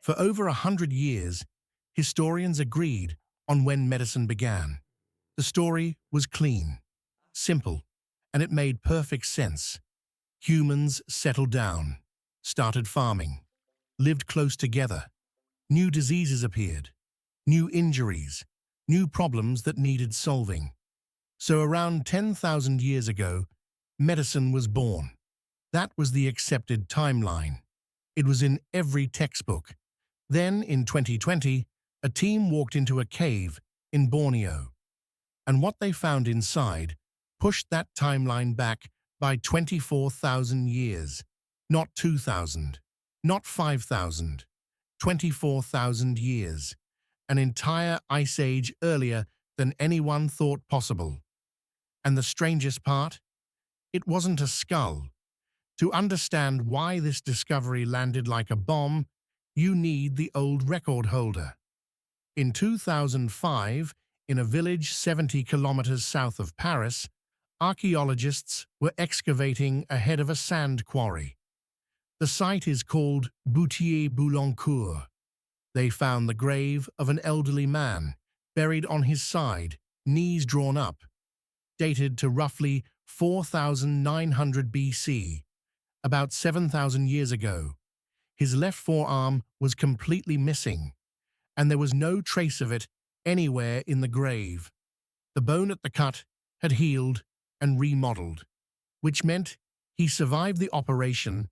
For over 100 years, historians agreed on when medicine began. The story was clean, simple, and it made perfect sense. Humans settled down, started farming, lived close together. New diseases appeared, new injuries, new problems that needed solving. So around 10,000 years ago, medicine was born. That was the accepted timeline. It was in every textbook. Then, in 2020, a team walked into a cave in Borneo, and what they found inside pushed that timeline back by 24,000 years. Not 2,000, not 5,000, 24,000 years. An entire ice age earlier than anyone thought possible. And the strangest part? It wasn't a skull. To understand why this discovery landed like a bomb, you need the old record holder. In 2005, in a village 70 kilometers south of Paris, archaeologists were excavating ahead of a sand quarry. The site is called Boulancourt. They found the grave of an elderly man, buried on his side, knees drawn up, dated to roughly 4,900 BC, about 7,000 years ago. His left forearm was completely missing, and there was no trace of it anywhere in the grave. The bone at the cut had healed and remodeled, which meant he survived the operation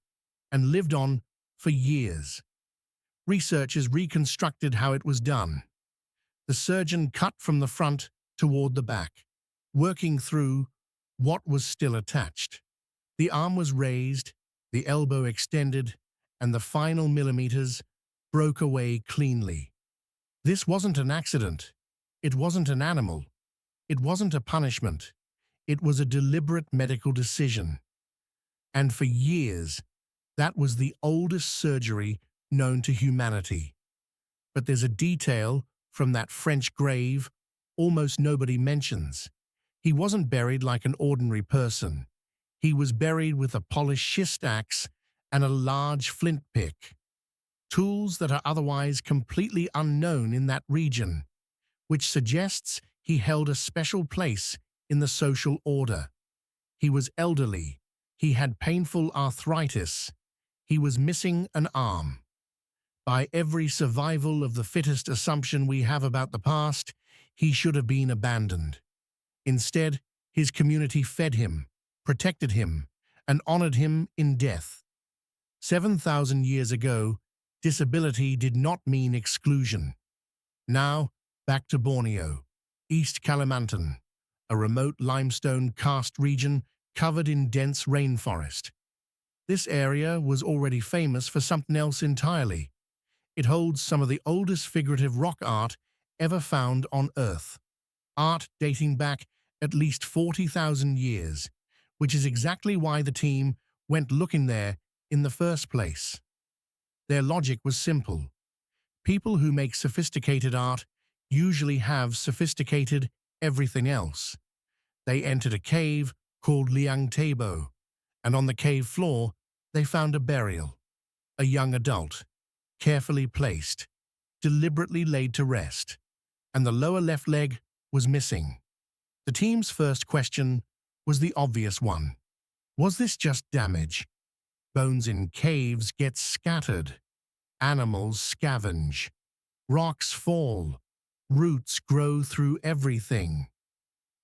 and lived on for years. Researchers reconstructed how it was done. The surgeon cut from the front toward the back, working through what was still attached. The arm was raised, the elbow extended, and the final millimeters broke away cleanly. This wasn't an accident. It wasn't an animal. It wasn't a punishment. It was a deliberate medical decision. And for years, that was the oldest surgery known to humanity. But there's a detail from that French grave almost nobody mentions. He wasn't buried like an ordinary person. He was buried with a polished schist axe and a large flint pick, tools that are otherwise completely unknown in that region, which suggests he held a special place in the social order. He was elderly. He had painful arthritis. He was missing an arm. By every survival of the fittest assumption we have about the past, he should have been abandoned. Instead, his community fed him, protected him, and honored him in death. 7,000 years ago, disability did not mean exclusion. Now, back to Borneo, East Kalimantan, a remote limestone karst region covered in dense rainforest. This area was already famous for something else entirely. It holds some of the oldest figurative rock art ever found on Earth. Art dating back at least 40,000 years, which is exactly why the team went looking there in the first place. Their logic was simple. People who make sophisticated art usually have sophisticated everything else. They entered a cave called Liang Tebo, and on the cave floor they found a burial, a young adult, carefully placed, deliberately laid to rest, and the lower left leg was missing. The team's first question was the obvious one. Was this just damage? Bones in caves get scattered. Animals scavenge. Rocks fall. Roots grow through everything.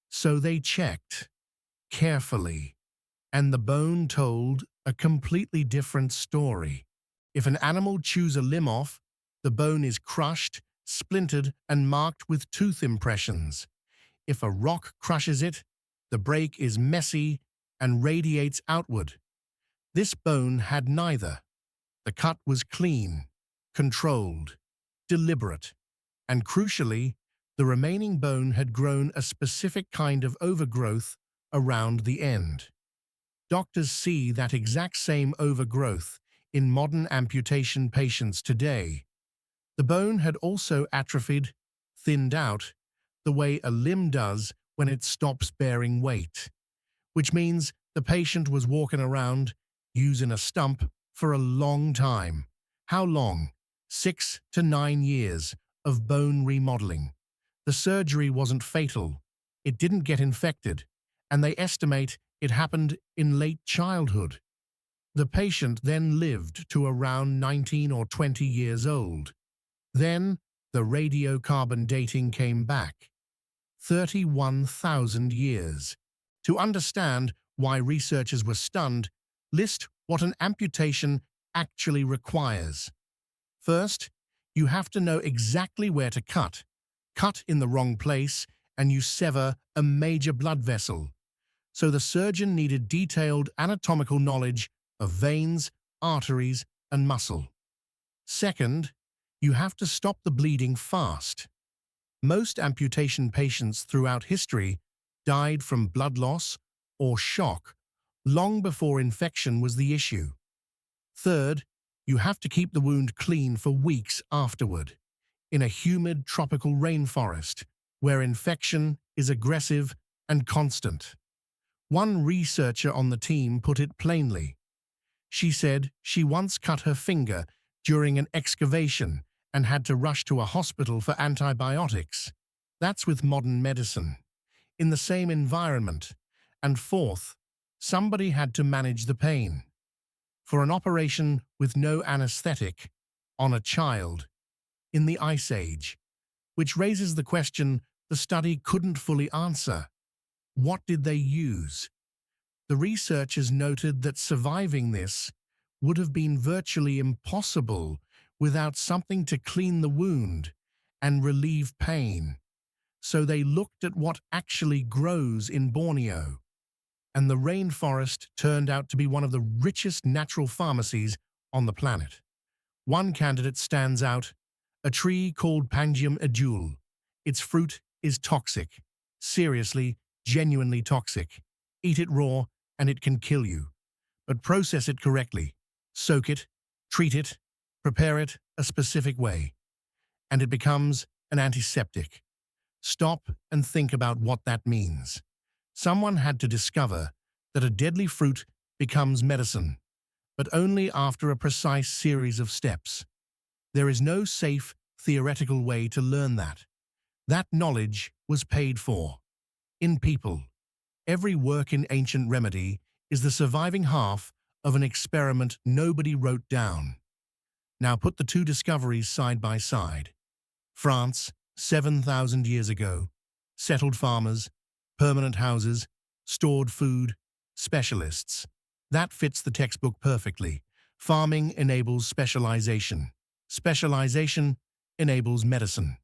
So they checked, carefully, and the bone told a completely different story. If an animal chews a limb off, the bone is crushed, splintered, and marked with tooth impressions. If a rock crushes it, the break is messy and radiates outward. This bone had neither. The cut was clean, controlled, deliberate, and crucially, the remaining bone had grown a specific kind of overgrowth around the end. Doctors see that exact same overgrowth in modern amputation patients today. The bone had also atrophied, thinned out, the way a limb does when it stops bearing weight, which means the patient was walking around using a stump for a long time. How long? 6 to 9 years of bone remodeling. The surgery wasn't fatal, it didn't get infected, and they estimate it happened in late childhood. The patient then lived to around 19 or 20 years old. Then, the radiocarbon dating came back. 31,000 years. To understand why researchers were stunned, list what an amputation actually requires. First, you have to know exactly where to cut. Cut in the wrong place, and you sever a major blood vessel. So the surgeon needed detailed anatomical knowledge of veins, arteries, and muscle. Second, you have to stop the bleeding fast. Most amputation patients throughout history died from blood loss or shock long before infection was the issue. Third, you have to keep the wound clean for weeks afterward, in a humid tropical rainforest where infection is aggressive and constant. One researcher on the team put it plainly. She said she once cut her finger during an excavation and had to rush to a hospital for antibiotics. That's with modern medicine. In the same environment. And fourth, somebody had to manage the pain. For an operation with no anesthetic on a child in the Ice Age, which raises the question the study couldn't fully answer. What did they use? The researchers noted that surviving this would have been virtually impossible without something to clean the wound and relieve pain. So they looked at what actually grows in Borneo. And the rainforest turned out to be one of the richest natural pharmacies on the planet. One candidate stands out, a tree called Pangium edule. Its fruit is toxic. Seriously, genuinely toxic. Eat it raw and it can kill you. But process it correctly. Soak it, treat it, prepare it a specific way. And it becomes an antiseptic. Stop and think about what that means. Someone had to discover that a deadly fruit becomes medicine, but only after a precise series of steps. There is no safe, theoretical way to learn that. That knowledge was paid for. In people, every work in ancient remedy is the surviving half of an experiment nobody wrote down. Now put the two discoveries side by side. France, 7,000 years ago, settled farmers, permanent houses, stored food, specialists. That fits the textbook perfectly. Farming enables specialization. Specialization enables medicine.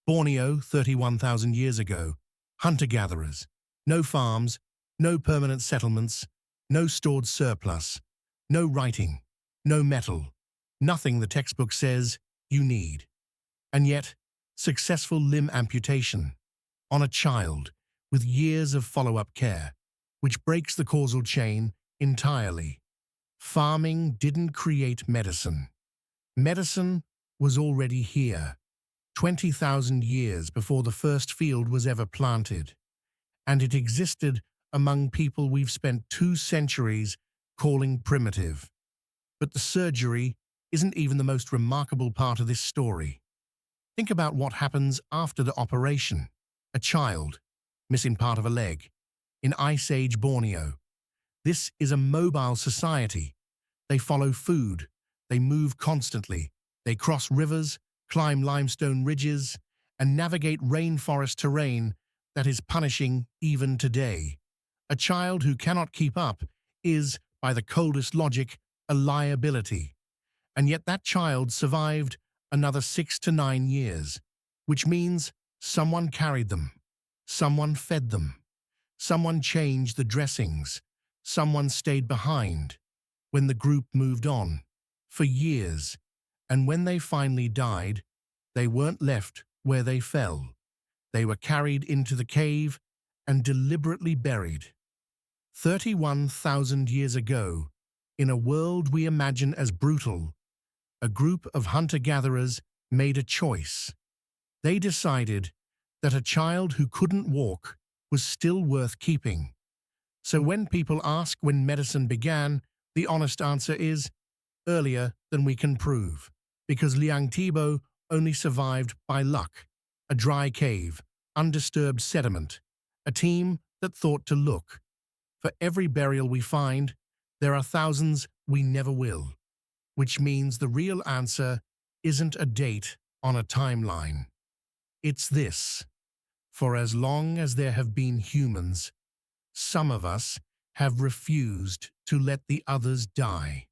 Borneo, 31,000 years ago, hunter-gatherers. No farms, no permanent settlements, no stored surplus, no writing, no metal, nothing the textbook says you need. And yet, successful limb amputation on a child with years of follow-up care, which breaks the causal chain entirely. Farming didn't create medicine. Medicine was already here, 20,000 years before the first field was ever planted, and it existed among people we've spent 2 centuries calling primitive. But the surgery isn't even the most remarkable part of this story. Think about what happens after the operation. A child, missing part of a leg, in Ice Age Borneo. This is a mobile society. They follow food, they move constantly, they cross rivers, climb limestone ridges, and navigate rainforest terrain that is punishing even today. A child who cannot keep up is, by the coldest logic, a liability. And yet that child survived another 6 to 9 years, which means someone carried them, someone fed them, someone changed the dressings, someone stayed behind when the group moved on for years, and when they finally died, they weren't left where they fell. They were carried into the cave and deliberately buried. 31,000 years ago, in a world we imagine as brutal, a group of hunter-gatherers made a choice. They decided that a child who couldn't walk was still worth keeping. So when people ask when medicine began, the honest answer is, earlier than we can prove. because Liang Tebo only survived by luck, a dry cave, undisturbed sediment, a team that thought to look. For every burial we find, there are thousands we never will, which means the real answer isn't a date on a timeline. It's this: for as long as there have been humans, some of us have refused to let the others die.